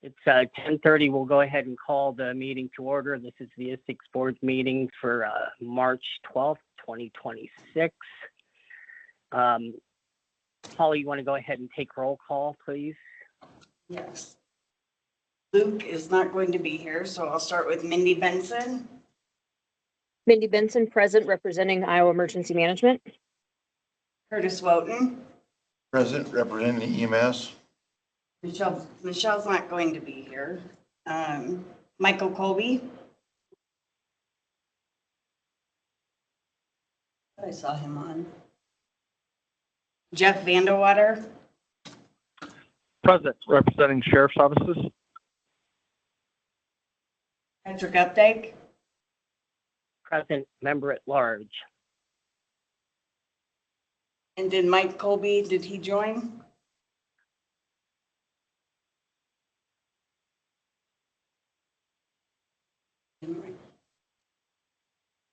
It's 10:30. We'll go ahead and call the meeting to order. This is the Isicsb board meeting for March 12th, 2026. Holly, you want to go ahead and take roll call, please? Yes. Luke is not going to be here, so I'll start with Mindy Benson. Mindy Benson, present, representing Iowa Emergency Management. Curtis Woughton. Present, representing EMS. Michelle's not going to be here. Michael Colby. I saw him on. Jeff Vandewater. Present, representing Sheriff's Offices. Patrick Updike. Present, member at large. And did Mike Colby, did he join?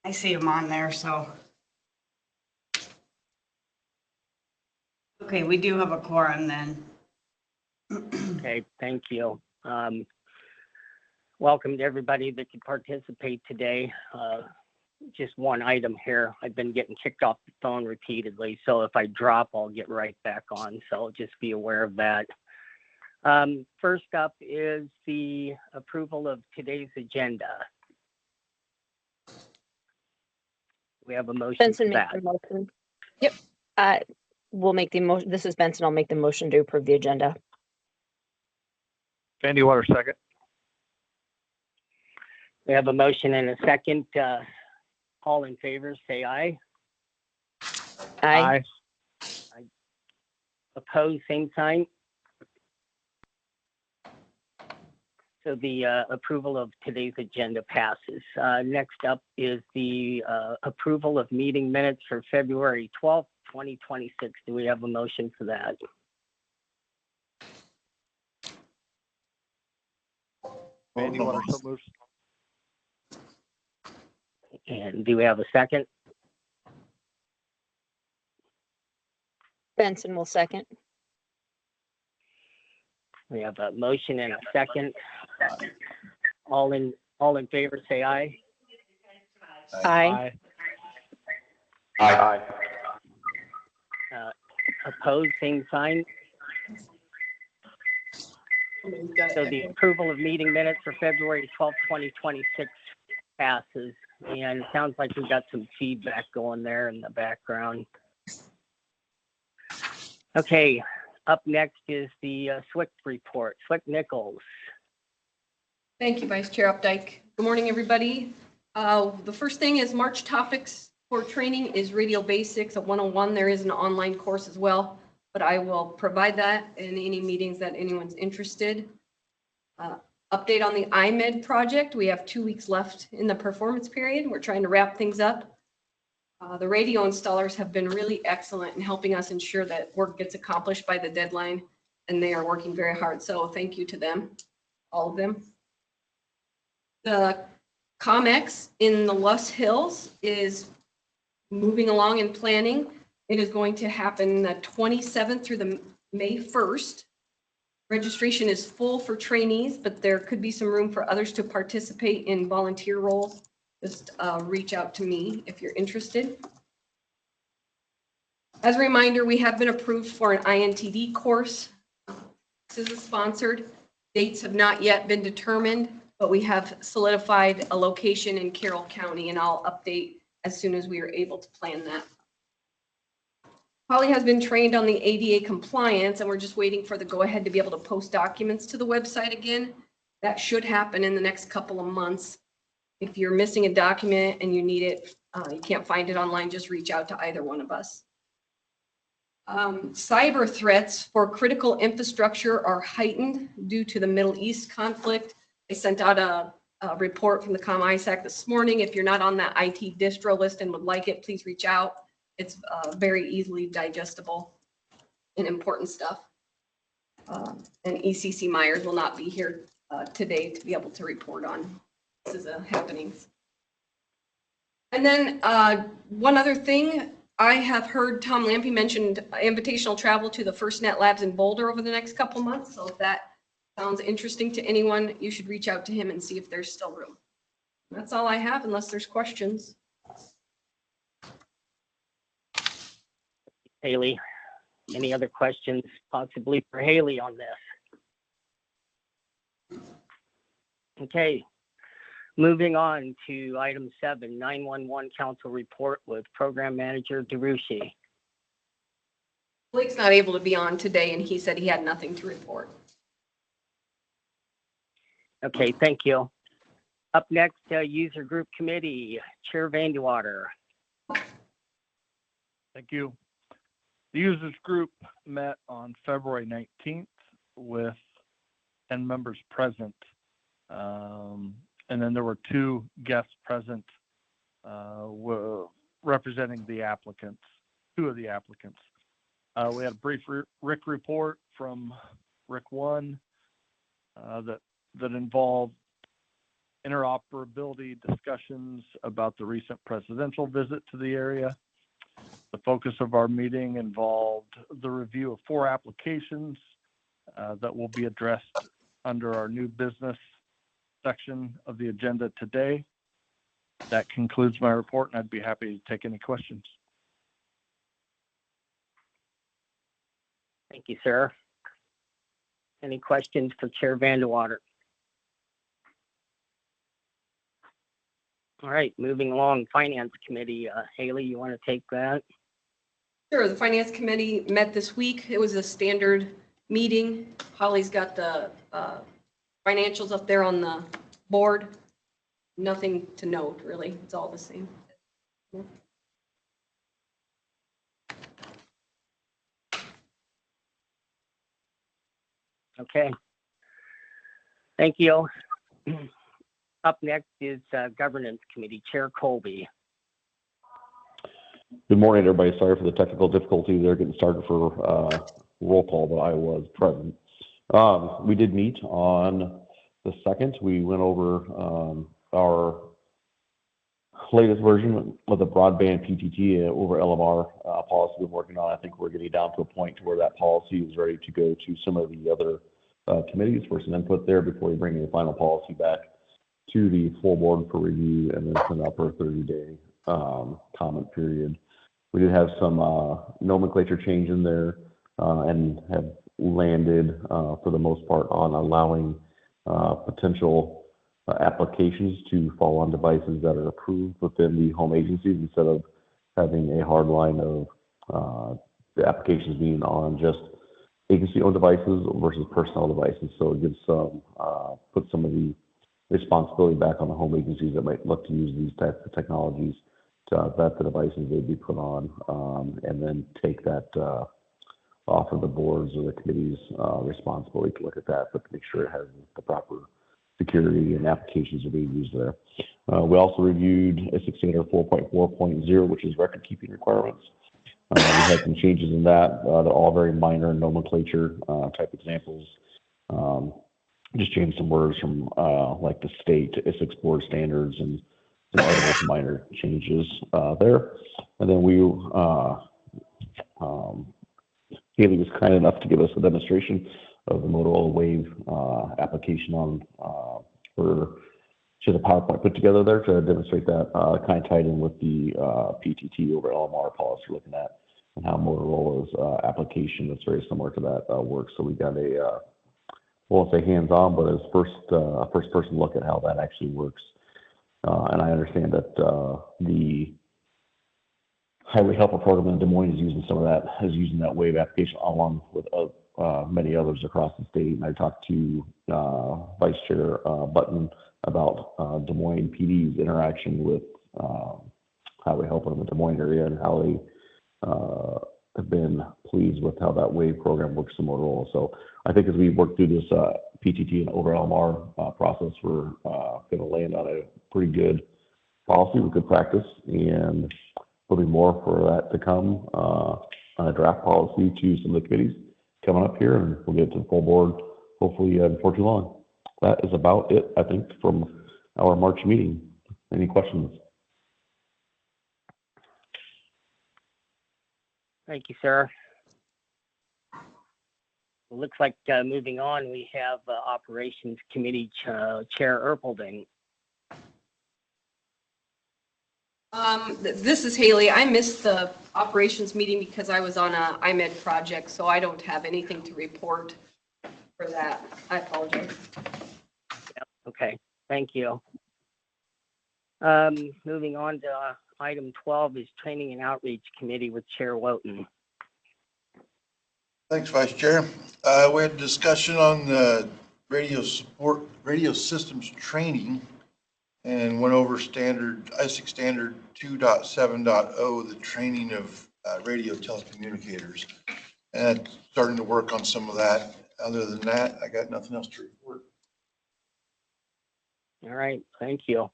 I see him on there, so. Okay, we do have a quorum then. Okay, thank you. Welcome to everybody that could participate today. Just one item here. I've been getting kicked off the phone repeatedly, so if I drop, I'll get right back on. So just be aware of that. First up is the approval of today's agenda. We have a motion Benson for makes that. the motion. Yep. We'll make the motion. This is Benson. I'll make the motion to approve the agenda. Vandewater, second. We have a motion and a second. All in favor, say aye. Aye. Opposed, same sign. So the approval of today's agenda passes. Next up is the approval of meeting minutes for February 12th, 2026. Do we have a motion for that? Vandewater, so moved. And do we have a second? Benson will second. We have a motion and a second. All in favor, say aye. Aye. Aye. Opposed, same sign. So the approval of meeting minutes for February 12th, 2026 passes. And it sounds like we've got some feedback going there in the background. Okay, up next is the SWIC report. SWIC Nichols. Thank you, Vice Chair Updike. Good morning, everybody. The first thing is March topics for training is radio basics at 101. There is an online course as well, but I will provide that in any meetings that anyone's interested. Update on the IMED project. We have 2 weeks left in the performance period. We're trying to wrap things up. The radio installers have been really excellent in helping us ensure that work gets accomplished by the deadline, and they are working very hard. So thank you to them, all of them. The COMEX in the Luss Hills is moving along in planning. It is going to happen the 27th through the May 1st. Registration is full for trainees, but there could be some room for others to participate in volunteer roles. Just reach out to me if you're interested. As a reminder, we have been approved for an INTD course. This is sponsored. Dates have not yet been determined, but we have solidified a location in Carroll County, and I'll update as soon as we are able to plan that. Holly has been trained on the ADA compliance, and we're just waiting for the go-ahead to be able to post documents to the website again. That should happen in the next couple of months. If you're missing a document and you need it, you can't find it online, just reach out to either one of us. Cyber threats for critical infrastructure are heightened due to the Middle East conflict. I sent out a report from the ComISAC this morning. If you're not on that IT distro list and would like it, please reach out. It's very easily digestible and important stuff. And ECC Myers will not be here today to be able to report on this is happenings. And then one other thing, I have heard Tom Lampy mentioned invitational travel to the FirstNet Labs in Boulder over the next couple months. So if that sounds interesting to anyone, you should reach out to him and see if there's still room. That's all I have unless there's questions. Haley, any other questions possibly for Haley on this? Okay, moving on to item 7, 911 council report with program manager DeRushi. Blake's not able to be on today and he said he had nothing to report. Okay, thank you. Up next, user group committee, Chair Vandewater. Thank you. The users group met on February 19th with 10 members present. And then there were 2 guests present representing the applicants, 2 of the applicants. We had a brief RIC report from RIC 1 that involved interoperability discussions about the recent presidential visit to the area. The focus of our meeting involved the review of 4 applications that will be addressed under our new business section of the agenda today. That concludes my report, and I'd be happy to take any questions. Thank you, sir. Any questions for Chair Vandewater? All right, moving along, Finance Committee. Haley, you want to take that? Sure, the Finance Committee met this week. It was a standard meeting. Holly's got the financials up there on the board. Nothing to note, really. It's all the same. Okay. Thank you. Up next is Governance Committee, Chair Colby. Good morning, everybody. Sorry for the technical difficulty there getting started for roll call, but I was present. We did meet on the 2nd. We went over our latest version of the broadband PTT over LMR policy we've been working on. I think we're getting down to a point to where that policy is ready to go to some of the other committees for some input there before we bring the final policy back to the full board for review and then send out for a 30-day comment period. We did have some nomenclature change in there and have landed for the most part on allowing potential applications to fall on devices that are approved within the home agencies instead of having a hard line of the applications being on just agency-owned devices versus personal devices. So it gives some, put some of the responsibility back on the home agencies that might look to use these types of technologies to vet the devices they'd be put on, and then take that off of the boards or the committee's responsibility to look at that, but to make sure it has the proper security and applications are being used there. We also reviewed Isicsb 4.4.0, which is record keeping requirements. We had some changes in that. They're all very minor nomenclature type examples. Just changed some words from like the state to Isicsb board standards and some other minor changes there. And then Haley was kind enough to give us a demonstration of the Motorola Wave application on she has a PowerPoint put together there to demonstrate that, kind of tied in with the PTT over LMR policy we're looking at and how Motorola's application that's very similar to that works. So we got a, won't say hands-on, but as first person look at how that actually works. And I understand that the Highway Helper program in Des Moines is using some of that, is using that Wave application along with many others across the state. And I talked to Vice Chair Button about Des Moines PD's interaction with Highway Helper in the Des Moines area and how they have been pleased with how that Wave program works in Motorola. So I think as we work through this PTT and over LMR process, we're going to land on a pretty good policy with good practice, and there'll be more for that to come on a draft policy to some of the committees coming up here, and we'll get to the full board hopefully before too long. That is about it, I think, from our March meeting. Any questions? Thank you, sir. Looks like moving on, we have Operations Committee Chair Erpelding. This is Haley. I missed the operations meeting because I was on a IMED project, so I don't have anything to report for that. I apologize. Okay, thank you. Moving on to item 12 is Training and Outreach Committee with Chair Woughton. Thanks, Vice Chair. We had a discussion on the radio systems training and went over Isicsb standard 2.7.0, the training of radio telecommunicators. And starting to work on some of that. Other than that, I got nothing else to report. All right, thank you.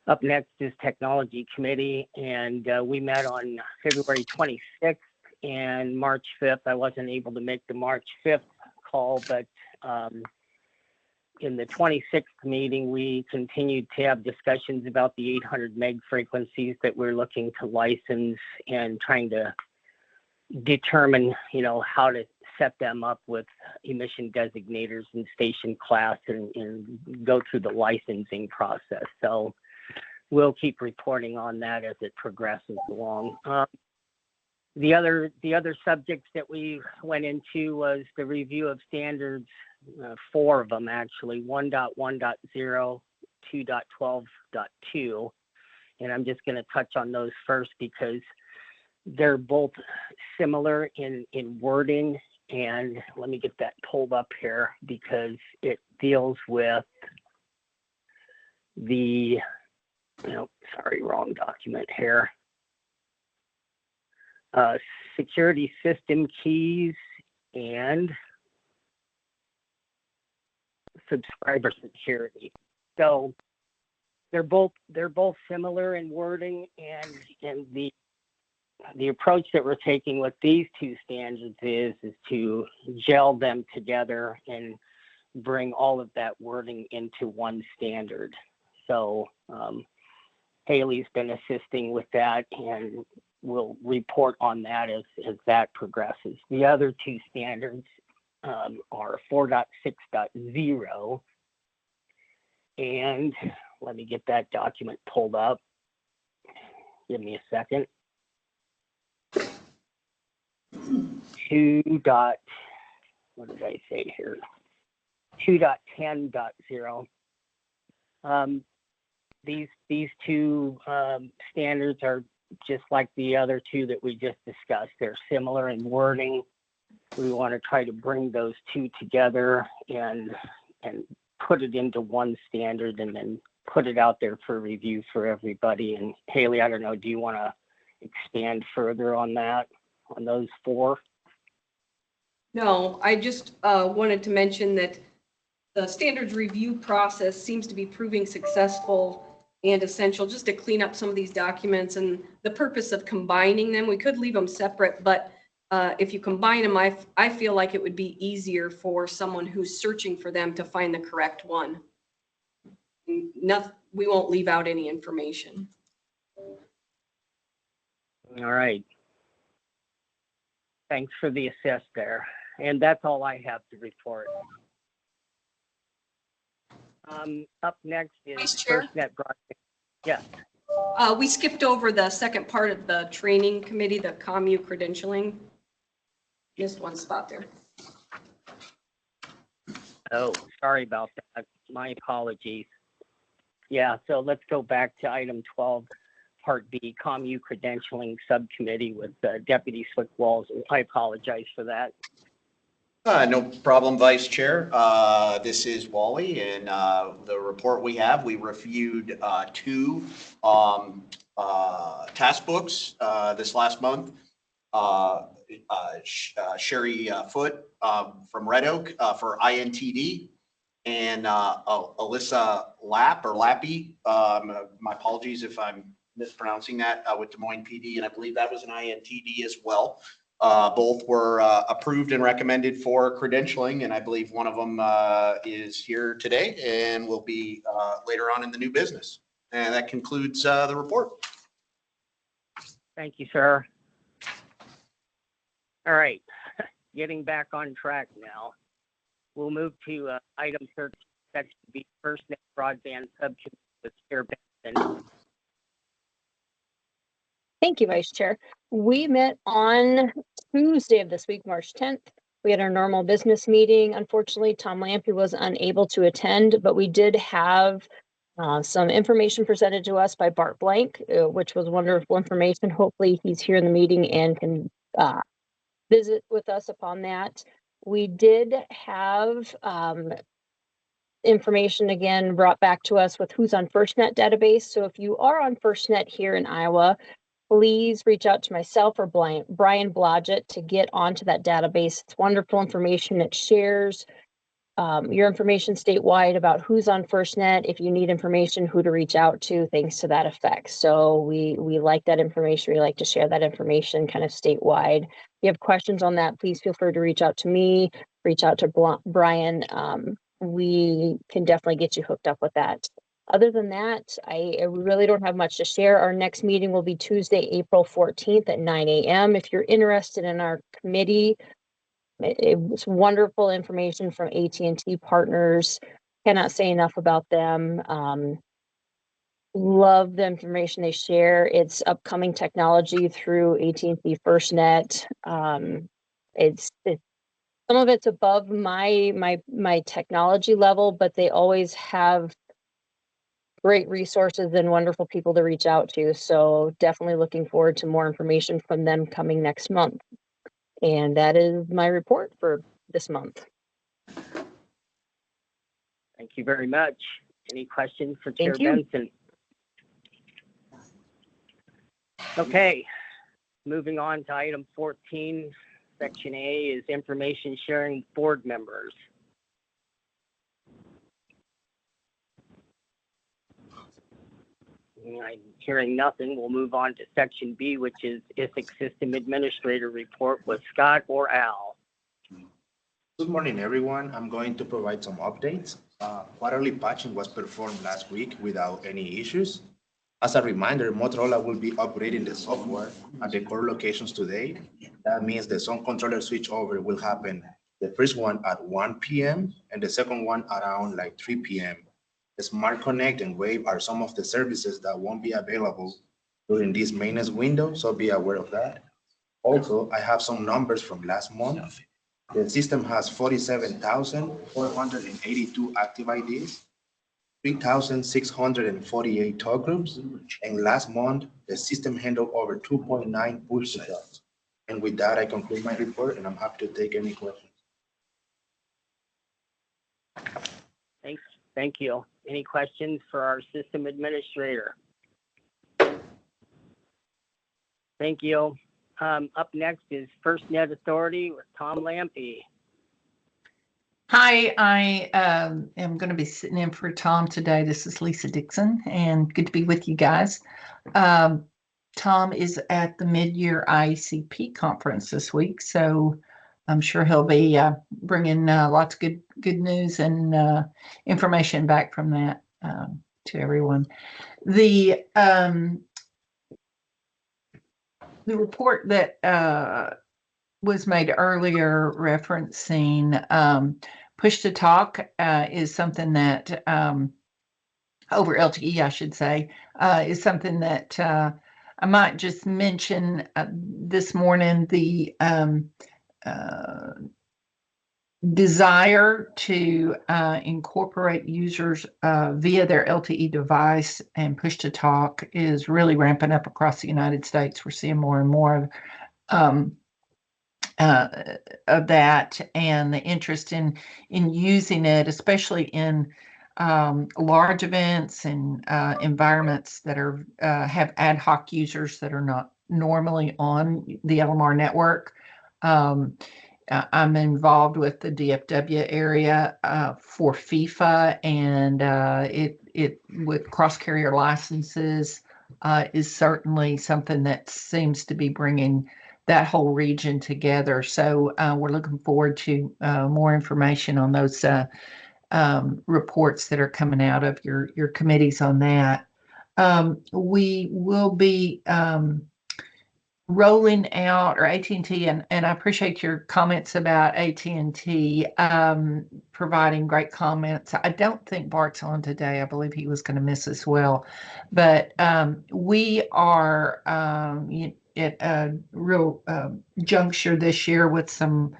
Up next is Technology Committee, and we met on February 26th and March 5th. I wasn't able to make the March 5th call, but in the 26th meeting, we continued to have discussions about the 800 meg frequencies that we're looking to license and trying to determine, how to set them up with emission designators and station class and go through the licensing process. So we'll keep reporting on that as it progresses along. The other subjects that we went into was the review of standards, 4 of them actually, 1.1.0, 2.12.2. And I'm just going to touch on those first because they're both similar in wording. And let me get that pulled up here because it deals with the, wrong document here. Security system keys and subscriber security. So they're both similar in wording, and the approach that we're taking with these 2 standards is to gel them together and bring all of that wording into one standard. So Haley's been assisting with that, and we'll report on that as that progresses. The other 2 standards are 4.6.0, and let me get that document pulled up. Give me a second. 2.10.0. These 2 standards are just like the other 2 that we just discussed. They're similar in wording. We want to try to bring those 2 together and put it into one standard and then put it out there for review for everybody. And Haley, I don't know, do you want to expand further on that, on those 4? No, I just wanted to mention that the standards review process seems to be proving successful and essential just to clean up some of these documents, and the purpose of combining them, we could leave them separate, but if you combine them, I feel like it would be easier for someone who's searching for them to find the correct one. We won't leave out any information. All right. Thanks for the assist there. And that's all I have to report. Up next is Vice Chair? FirstNet Broadband. Yes. We skipped over the second part of the training committee, the commu credentialing. Missed one spot there. Oh, sorry about that. My apologies. Yeah, so let's go back to item 12, Part B, commu credentialing subcommittee with Deputy Swick-Walls. I apologize for that. No problem, Vice Chair. This is Wally, and the report we have, we reviewed 2 task books this last month. Sherry Foote from Red Oak for INTD, and Alyssa Lappy. My apologies if I'm mispronouncing that, with Des Moines PD, and I believe that was an INTD as well. Both were approved and recommended for credentialing, and I believe one of them is here today and will be later on in the new business. And that concludes the report. Thank you, sir. All right. getting back on track now. We'll move to item 13, section B, FirstNet broadband subcommittee with Chair Benson. Thank you, Vice Chair. We met on Tuesday of this week, March 10th. We had our normal business meeting. Unfortunately, Tom Lampy was unable to attend, but we did have some information presented to us by Bart Blank, which was wonderful information. Hopefully he's here in the meeting and can visit with us upon that. We did have information again brought back to us with who's on FirstNet database. So if you are on FirstNet here in Iowa, please reach out to myself or Brian Blodgett to get onto that database. It's wonderful information. It shares your information statewide about who's on FirstNet, if you need information, who to reach out to, things to that effect. So we like that information. We like to share that information kind of statewide. If you have questions on that, please feel free to reach out to me, reach out to Brian. We can definitely get you hooked up with that. Other than that, I really don't have much to share. Our next meeting will be Tuesday, April 14th at 9 a.m. If you're interested in our committee, it was wonderful information from AT&T partners. Cannot say enough about them. Love the information they share. It's upcoming technology through AT&T FirstNet. It's some of it's above my technology level, but they always have great resources and wonderful people to reach out to. So definitely looking forward to more information from them coming next month. And that is my report for this month. Thank you very much. Any questions for Chair Thank you. Benson? Okay, moving on to item 14, section A is information sharing with board members. I'm hearing nothing. We'll move on to section B, which is Isicsb System Administrator report with Scott or Al. Good morning, everyone. I'm going to provide some updates. Quarterly patching was performed last week without any issues. As a reminder, Motorola will be upgrading the software at the core locations today. That means the zone controller switchover will happen, the first one at 1 p.m. and the second one around like 3 p.m. The Smart Connect and Wave are some of the services that won't be available during this maintenance window, so be aware of that. Also, I have some numbers from last month. The system has 47,482 active IDs, 3,648 talk groups, and last month, the system handled over 2.9 push to shots. And with that, I conclude my report, and I'm happy to take any questions. Thank you. Any questions for our system administrator? Thank you. Up next is FirstNet Authority with Tom Lampy. Hi, I am going to be sitting in for Tom today. This is Lisa Dixon, and good to be with you guys. Tom is at the mid-year IECP conference this week, so I'm sure he'll be bringing lots of good news and information back from that to everyone. The report that was made earlier referencing push to talk is something that over LTE, I should say, is something that I might just mention this morning. The desire to incorporate users via their LTE device and push to talk is really ramping up across the United States. We're seeing more and more of that, and the interest in using it, especially in large events and environments that are have ad hoc users that are not normally on the LMR network. I'm involved with the DFW area for FIFA, and it with cross-carrier licenses is certainly something that seems to be bringing that whole region together. So we're looking forward to more information on those reports that are coming out of your committees on that. We will be rolling out, or AT&T, and I appreciate your comments about AT&T providing great comments. I don't think Bart's on today. I believe he was going to miss as well. But we are at a real juncture this year with some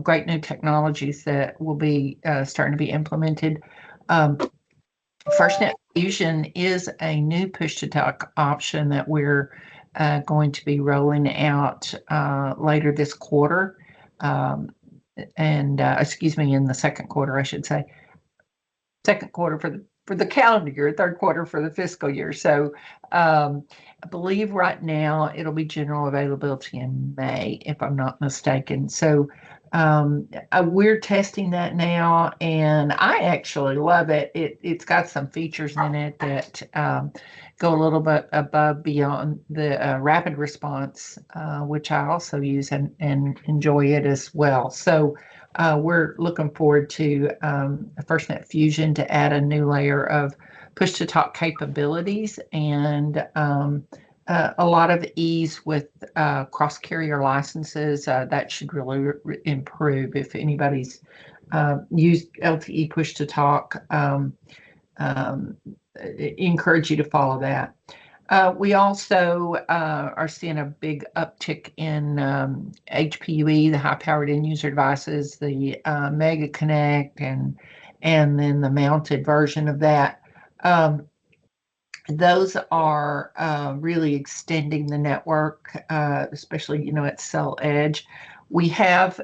great new technologies that will be starting to be implemented. FirstNet Fusion is a new push-to-talk option that we're going to be rolling out later this quarter, excuse me, in the second quarter, I should say. Second quarter for the calendar year, third quarter for the fiscal year. So I believe right now it'll be general availability in May, if I'm not mistaken. So we're testing that now, and I actually love it. It's got some features in it that go a little bit above beyond the rapid response, which I also use and enjoy it as well. So we're looking forward to FirstNet Fusion to add a new layer of push-to-talk capabilities and a lot of ease with cross-carrier licenses. That should really improve. If anybody's used LTE push-to-talk, encourage you to follow that. We also are seeing a big uptick in HPUE, the high-powered end-user devices, the Mega Connect, and then the mounted version of that. Those are really extending the network, especially, at cell edge. We have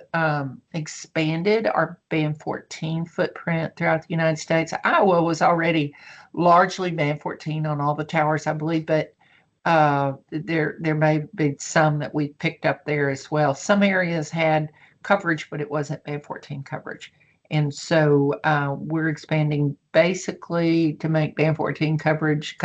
expanded our Band 14 footprint throughout the United States. Iowa was already largely Band 14 on all the towers, I believe, but there may be some that we picked up there as well. Some areas had coverage, but it wasn't Band 14 coverage. And so we're expanding basically to make Band 14 coverage.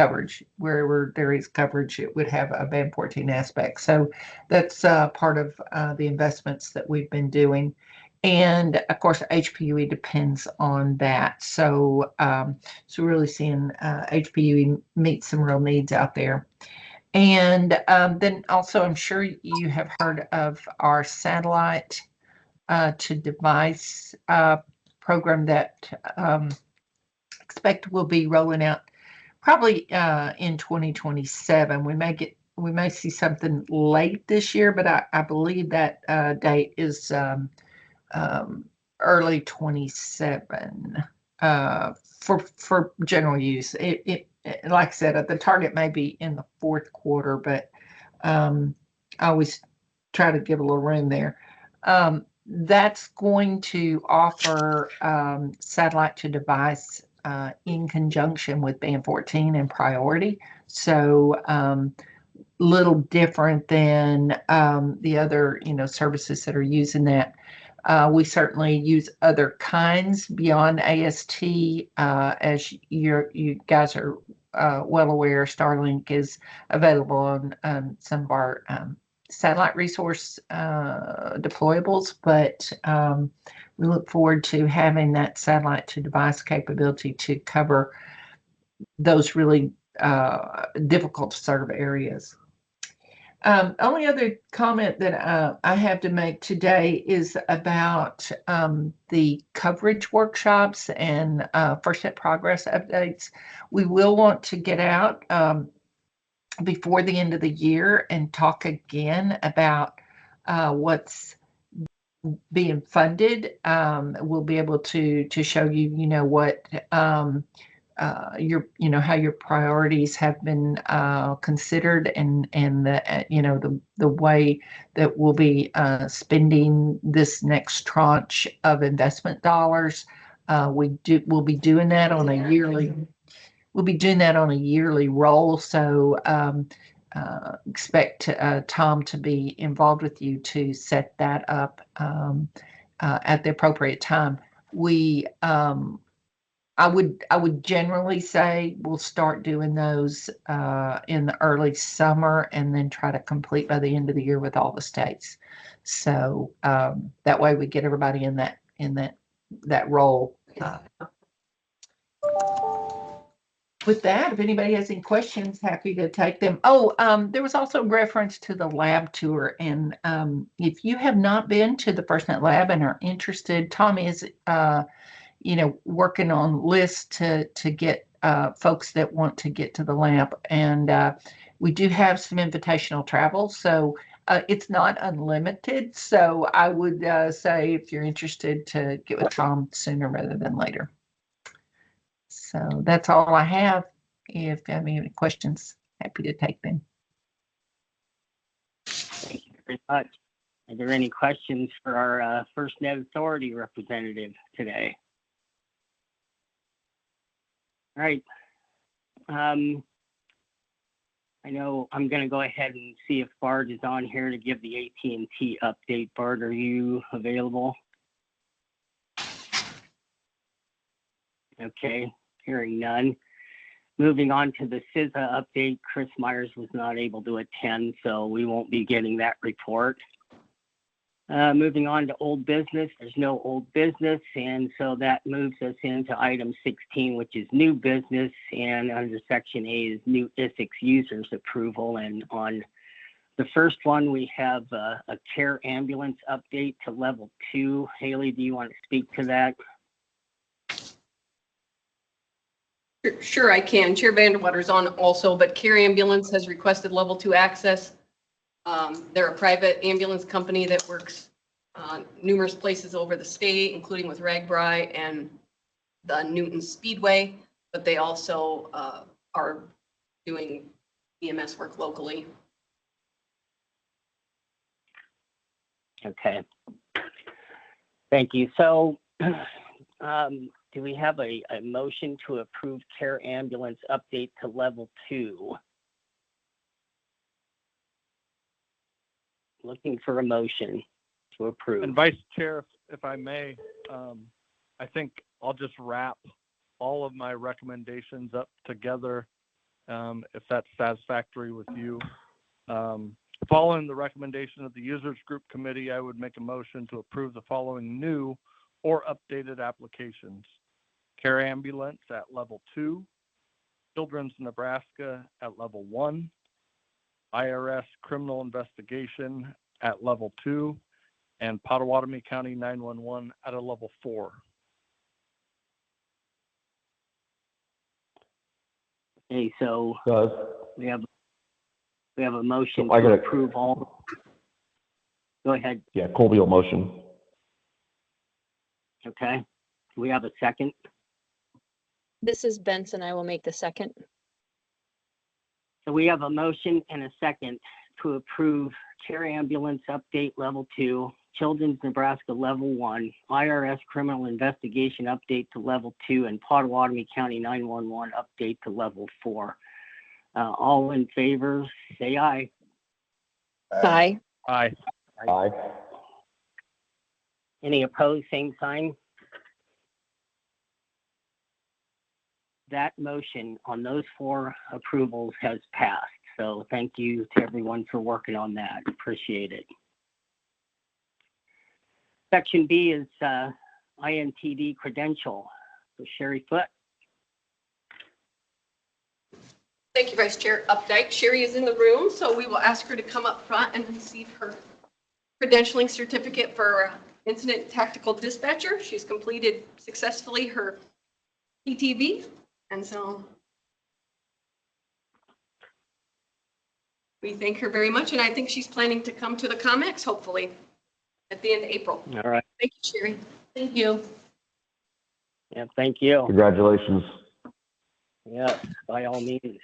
Wherever there is coverage, it would have a Band 14 aspect. So that's part of the investments that we've been doing. And of course, HPUE depends on that. So we're really seeing HPUE meet some real needs out there. And then also, I'm sure you have heard of our satellite to device program that expect will be rolling out probably in 2027. We may see something late this year, but I believe that date is early 27 for general use. It like I said, the target may be in the fourth quarter, but I always try to give a little room there. That's going to offer satellite to device in conjunction with Band 14 and priority. So little different than the other, services that are using that. We certainly use other kinds beyond AST. As you guys are well aware, Starlink is available on some of our satellite resource deployables, but we look forward to having that satellite to device capability to cover those really difficult to serve areas. Only other comment that I have to make today is about the coverage workshops and FirstNet progress updates. We will want to get out before the end of the year and talk again about what's being funded. We'll be able to show you, what how your priorities have been considered, and the way that we'll be spending this tranche tranche of investment dollars. We'll be doing that on a yearly. We'll be doing that on a yearly roll, so expect Tom to be involved with you to set that up at the appropriate time. I would generally say we'll start doing those in the early summer and then try to complete by the end of the year with all the states. So that way we get everybody in that role. with that, if anybody has any questions, happy to take them. Oh, there was also reference to the lab tour. And if you have not been to the FirstNet Lab and are interested, Tom is, working on lists to get folks that want to get to the lab. And we do have some invitational travel. So it's not unlimited. So I would say if you're interested to get with Tom sooner rather than later. So that's all I have. If you have any questions, happy to take them. Thank you very much. Are there any questions for our FirstNet Authority representative today? All right. I know I'm going to go ahead and see if Bart is on here to give the AT&T update. Bart, are you available? Okay, hearing none. Moving on to the CISA update, Chris Myers was not able to attend, so we won't be getting that report. Moving on to old business, there's no old business, and so that moves us into item 16, which is new business, and under section A is new Isicsb users approval. And on the first one, we have a care ambulance update to level 2. Haley, do you want to speak to that? Sure, I can. Chair Vanderwater's on also, but Care Ambulance has requested level 2 access. They're a private ambulance company that works numerous places over the state, including with Ragbri and the Newton Speedway, but they also are doing EMS work locally. Okay. Thank you. So do we have a motion to approve Care Ambulance update to level 2? Looking for a motion to approve. And Vice Chair, if I may, I think I'll just wrap all of my recommendations up together, if that's satisfactory with you. Following the recommendation of the Users Group Committee, I would make a motion to approve the following new or updated applications. Care Ambulance at level 2, Children's Nebraska at level 1, IRS Criminal Investigation at level 2, and Pottawatomie County 911 at a level 4. Okay, so we have a motion So to approve all. Go ahead. Yeah, Colby will motion. Okay. Do we have a second? This is Benson. I will make the second. So we have a motion and a second to approve Care Ambulance update level 2, Children's Nebraska level 1, IRS Criminal Investigation update to level 2, and Pottawatomie County 911 update to level 4. All in favor, say aye. Aye. Aye. Aye. Any opposed, same sign. That motion on those 4 approvals has passed. So thank you to everyone for working on that. Appreciate it. Section B is INTD credential. So Sherry Foote. Thank you, Vice Chair Updike. Sherry is in the room, so we will ask her to come up front and receive her credentialing certificate for Incident Tactical Dispatcher. She's completed successfully her PTV, and so we thank her very much, and I think she's planning to come to the COMEX hopefully at the end of April. All right. Thank you, Sherry. Thank you. Yeah, thank you. Congratulations. Yes, by all means.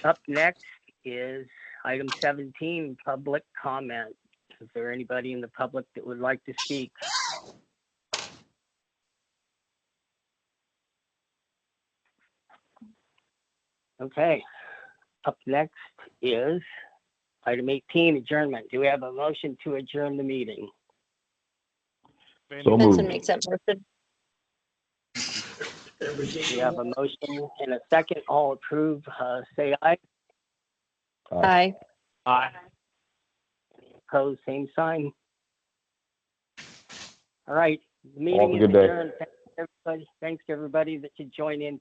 Up next is item 17, public comment. Is there anybody in the public that would like to speak? Okay. Up next is item 18, adjournment. Do we have a motion to adjourn the meeting? So Benson moved. makes that motion. We have a motion and a second. All approve, say aye. Aye. Aye. Any opposed, same sign. All right. The All have meeting a is good day. adjourned. everybody. Thanks to everybody that could join in